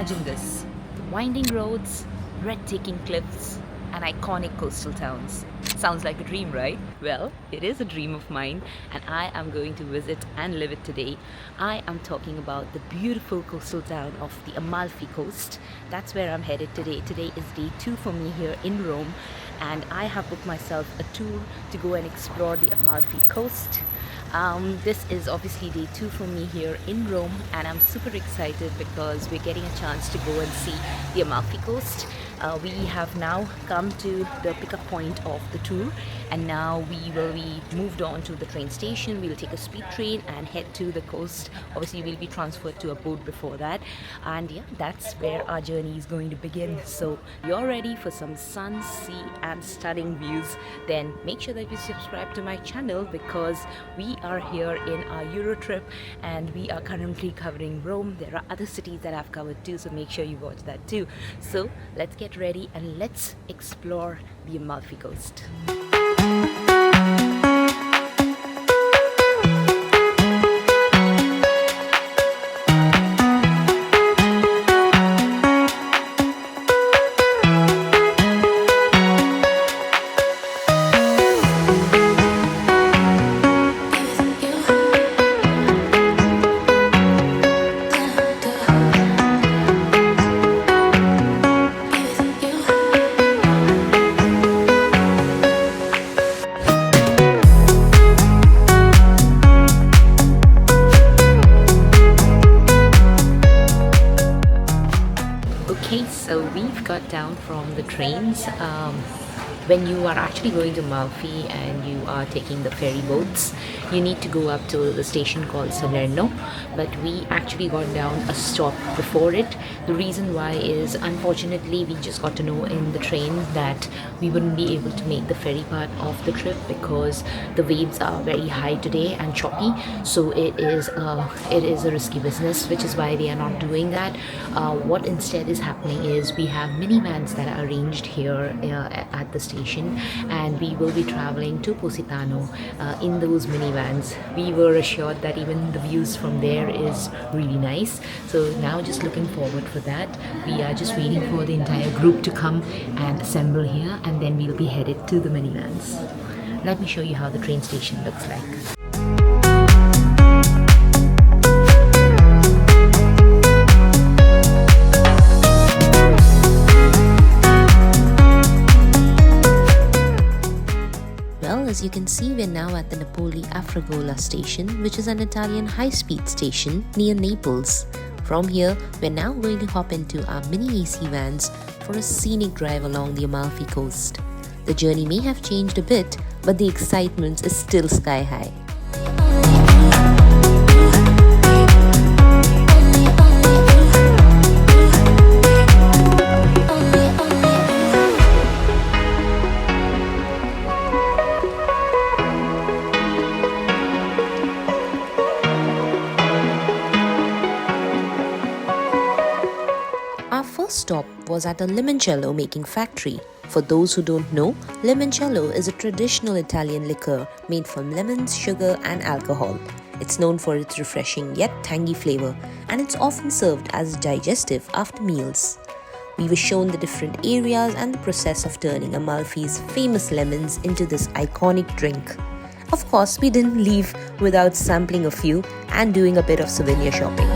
Imagine this: the winding roads, breathtaking cliffs, and iconic coastal towns. Sounds like a dream, right? Well, it is a dream of mine, and I am going to visit and live it today. I am talking about the beautiful coastal town of the Amalfi Coast. That's where I'm headed today. Today is day 2 for me here in Rome, and I have booked myself a tour to go and explore the Amalfi Coast. This is obviously day 2 for me here in Rome, and I'm super excited because we're getting a chance to go and see the Amalfi Coast. We have now come to the pickup point of the tour, and now we will be moved on to the train station. We'll take a speed train and head to the coast. Obviously we'll be transferred to a boat before that, and yeah, that's where our journey is going to begin. So you're ready for some sun, sea and stunning views, then make sure that you subscribe to my channel, because we are here in our Euro trip and we are currently covering Rome. There are other cities that I've covered too, so make sure you watch that too. So let's get ready and let's explore the Amalfi Coast. Okay, so we've got down from the trains. When you are actually going to Amalfi and you are taking the ferry boats, you need to go up to the station called Salerno, but we actually got down a stop before it. The reason why is, unfortunately, we just got to know in the train that we wouldn't be able to make the ferry part of the trip because the waves are very high today and choppy. So it is a risky business, which is why they are not doing that. What instead is happening is we have minivans that are arranged here at the station, and we will be traveling to Positano in those minivans. We were assured that even the views from there is really nice, so now just looking forward for that. We are just waiting for the entire group to come and assemble here, and then we'll be headed to the minivans. Let me show you how the train station looks like. As you can see, we're now at the Napoli-Afragola station, which is an Italian high-speed station near Naples. From here, we're now going to hop into our mini AC vans for a scenic drive along the Amalfi Coast. The journey may have changed a bit, but the excitement is still sky high. Our first stop was at a Limoncello-Making Factory. For those who don't know, limoncello is a traditional Italian liqueur made from lemons, sugar and alcohol. It's known for its refreshing yet tangy flavor, and it's often served as digestive after meals. We were shown the different areas and the process of turning Amalfi's famous lemons into this iconic drink. Of course, we didn't leave without sampling a few and doing a bit of souvenir shopping.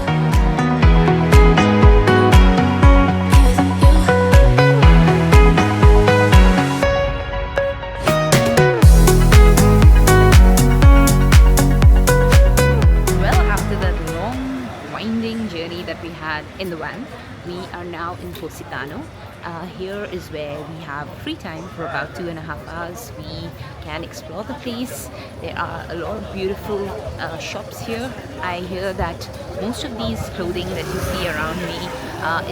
That we had in the van, we are now in Positano. Here is where we have free time for about 2.5 hours. We can explore the place. There are a lot of beautiful shops here. I hear that most of these clothing that you see around me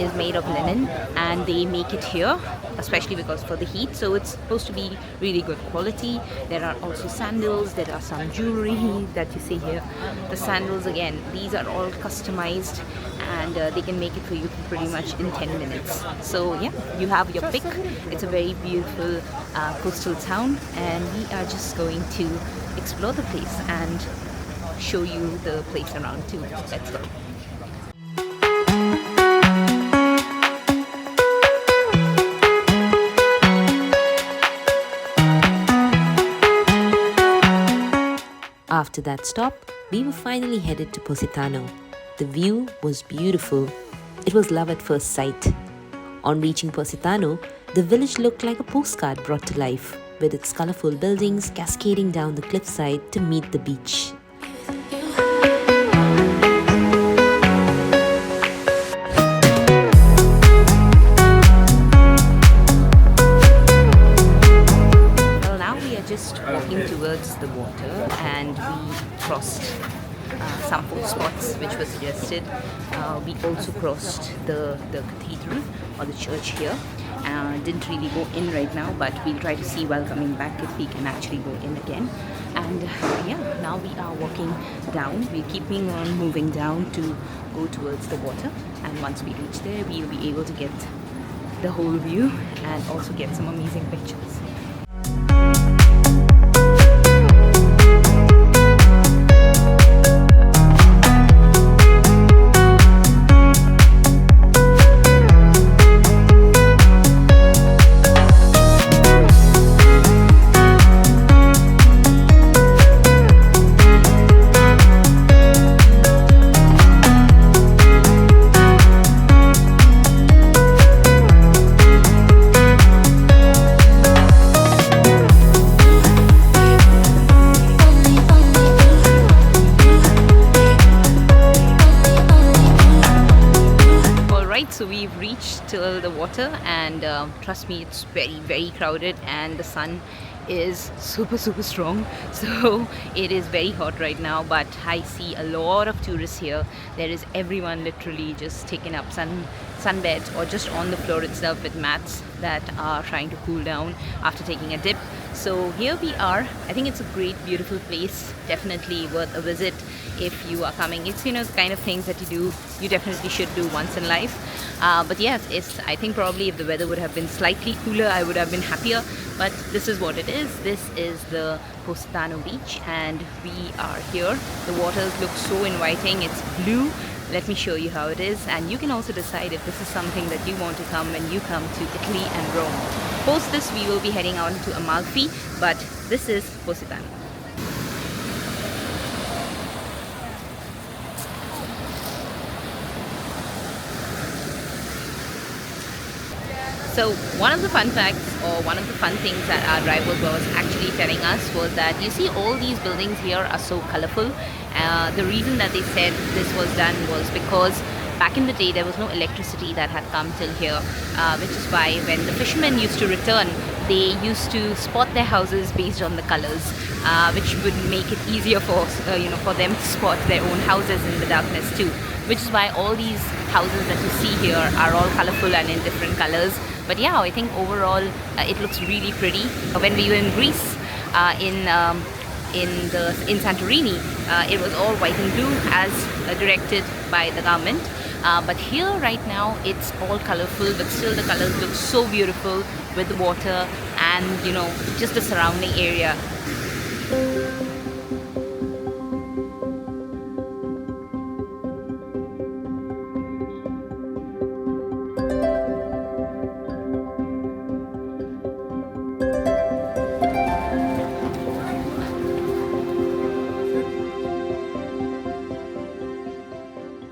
is made of linen, and they make it here, especially because for the heat, so it's supposed to be really good quality. There are also sandals, there are some jewelry that you see here. The sandals, again, these are all customized, and they can make it for you pretty much in 10 minutes. So yeah, you have your pick. It's a very beautiful coastal town, and we are just going to explore the place and show you the place around too. Let's go. After that stop, we were finally headed to Positano. The view was beautiful. It was love at first sight. On reaching Positano, the village looked like a postcard brought to life, with its colorful buildings cascading down the cliffside to meet the beach. Well, now we are just walking towards the water and we crossed some food spots which were suggested. We also crossed the cathedral or the church here. Didn't really go in right now, but we'll try to see while coming back if we can actually go in again. And yeah, now we are walking down. We're keeping on moving down to go towards the water, and once we reach there we'll be able to get the whole view and also get some amazing pictures. So we've reached till the water, and trust me, it's very crowded and the sun is super strong, so it is very hot right now. But I see a lot of tourists here. There is everyone literally just taking up sunbeds or just on the floor itself with mats that are trying to cool down after taking a dip. So here we are. I think it's a great, beautiful place. Definitely worth a visit if you are coming. It's, you know, the kind of things that you definitely should do once in life. But yes, I think probably if the weather would have been slightly cooler, I would have been happier. But this is what it is. This is the Positano beach, and we are here. The waters look so inviting. It's blue. Let me show you how it is, and you can also decide if this is something that you want to come when you come to Italy and Rome. Post this, we will be heading on to Amalfi, but this is Positano. So one of the fun facts, or one of the fun things that our driver was actually telling us was that, you see, all these buildings here are so colorful. The reason that they said this was done was because back in the day there was no electricity that had come till here, which is why when the fishermen used to return, they used to spot their houses based on the colors, which would make it easier for for them to spot their own houses in the darkness too. Which is why all these houses that you see here are all colorful and in different colors. But yeah, I think overall it looks really pretty. When we were in Greece, in Santorini, it was all white and blue as directed by the government. But here right now it's all colorful, but still the colors look so beautiful with the water and just the surrounding area.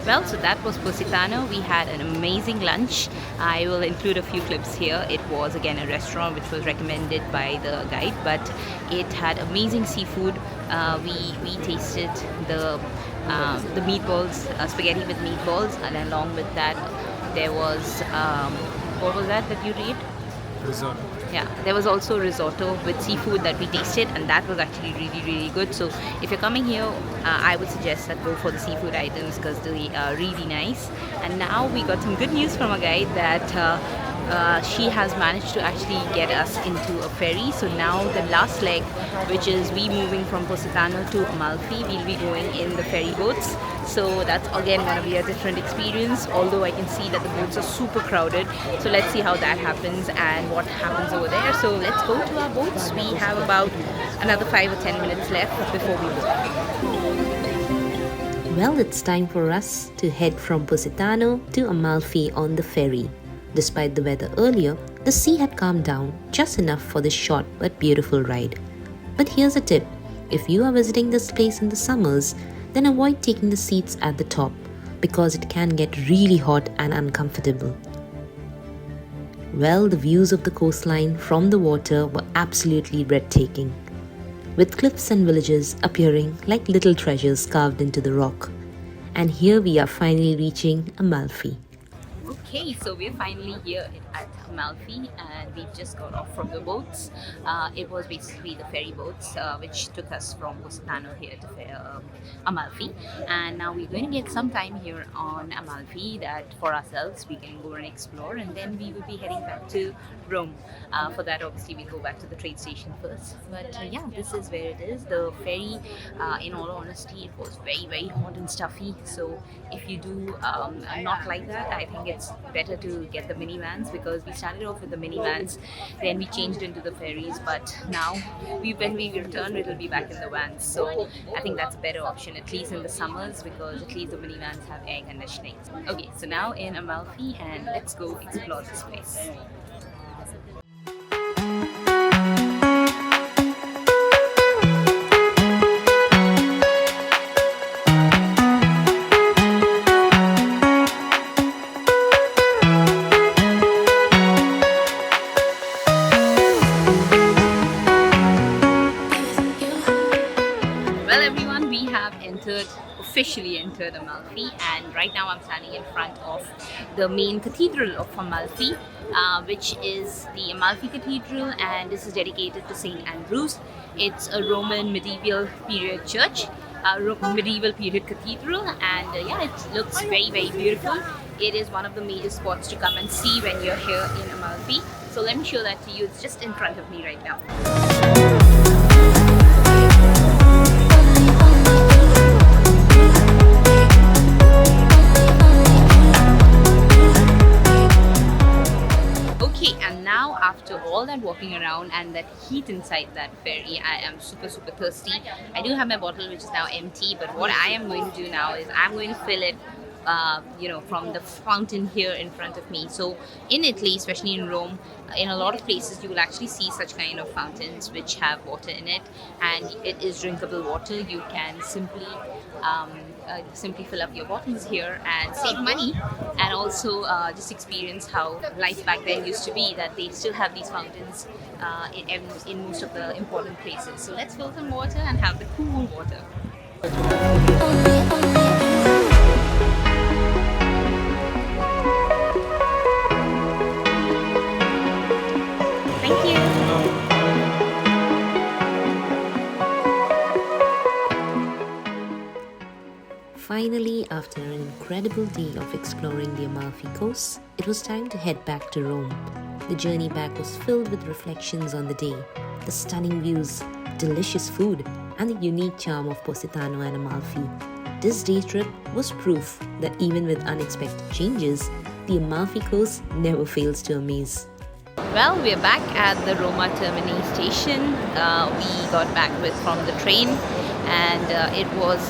Well, so that was Positano. We had an amazing lunch. I will include a few clips here. It was again a restaurant which was recommended by the guide, but it had amazing seafood. We tasted the meatballs, spaghetti with meatballs, and along with that there was what was that you ate? Risotto. Yeah, there was also risotto with seafood that we tasted, and that was actually really good. So if you're coming here, I would suggest that go for the seafood items because they are really nice. And now we got some good news from a guide that she has managed to actually get us into a ferry. So now the last leg, which is we moving from Positano to Amalfi, we'll be going in the ferry boats. So that's again going to be a different experience, although I can see that the boats are super crowded. So let's see how that happens and what happens over there. So let's go to our boats. We have about another 5 or 10 minutes left before we go. Well, it's time for us to head from Positano to Amalfi on the ferry. Despite the weather earlier, the sea had calmed down just enough for this short but beautiful ride. But here's a tip. if you are visiting this place in the summers, then avoid taking the seats at the top because it can get really hot and uncomfortable. Well, the views of the coastline from the water were absolutely breathtaking, with cliffs and villages appearing like little treasures carved into the rock. And here we are finally reaching Amalfi. Okay, so we're finally here at Amalfi and we've just got off from the boats. It was basically the ferry boats which took us from Positano here to Amalfi, and now we're going to get some time here on Amalfi that for ourselves we can go and explore, and then we will be heading back to Rome. For that, obviously, we go back to the train station first. But yeah, this is where it is. The ferry, in all honesty, it was very hot and stuffy. So if you do not like that, I think it's better to get the minivans, because we started off with the minivans, then we changed into the ferries, but now when we return it'll be back in the vans. So I think that's a better option, at least in the summers, because at least the minivans have air conditioning. Okay, so now in Amalfi, and let's go explore this place. Officially entered Amalfi, and right now I'm standing in front of the main cathedral of Amalfi, which is the Amalfi Cathedral, and this is dedicated to Saint Andrews. It's a Roman medieval period church, medieval period cathedral, and yeah, it looks very beautiful. It is one of the major spots to come and see when you're here in Amalfi. So let me show that to you. It's just in front of me right now. After all that walking around and that heat inside that ferry, I am super thirsty. I do have my bottle which is now empty, but what I am going to do now is I'm going to fill it from the fountain here in front of me. So in Italy, especially in Rome, in a lot of places you will actually see such kind of fountains which have water in it, and it is drinkable water. You can simply fill up your bottles here and save money, and also just experience how life back then used to be, that they still have these fountains in most of the important places. So let's fill some water and have the cool water. Finally, after an incredible day of exploring the Amalfi Coast, it was time to head back to Rome. The journey back was filled with reflections on the day, the stunning views, delicious food, and the unique charm of Positano and Amalfi. This day trip was proof that even with unexpected changes, the Amalfi Coast never fails to amaze. Well, we're back at the Roma Termini station. We got back from the train, and it was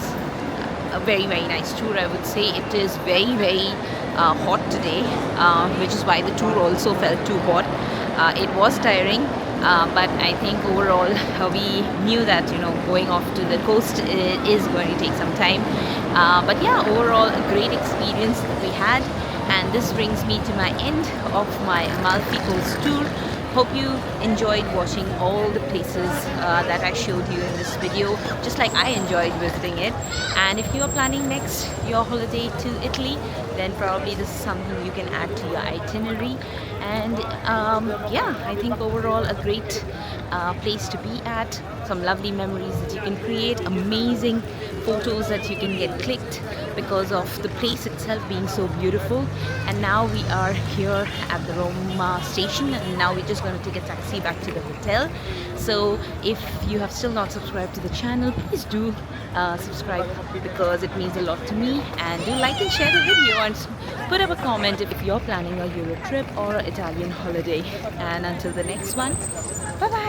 a very nice tour, I would say. It is very hot today, which is why the tour also felt too hot. It was tiring, but I think overall we knew that going off to the coast is going to take some time. But yeah, overall a great experience that we had, and this brings me to my end of my Amalfi Coast tour. Hope you enjoyed watching all the places that I showed you in this video, just like I enjoyed visiting it. And if you are planning next your holiday to Italy, then probably this is something you can add to your itinerary. And yeah, I think overall a great place to be at. Some lovely memories that you can create, amazing photos that you can get clicked because of the place itself being so beautiful. And now we are here at the Roma station, and now we're just going to take a taxi back to the hotel. So if you have still not subscribed to the channel, please do subscribe, because it means a lot to me. And do like and share the video, and put up a comment if you're planning a Euro trip or Italian holiday. And until the next one, bye bye.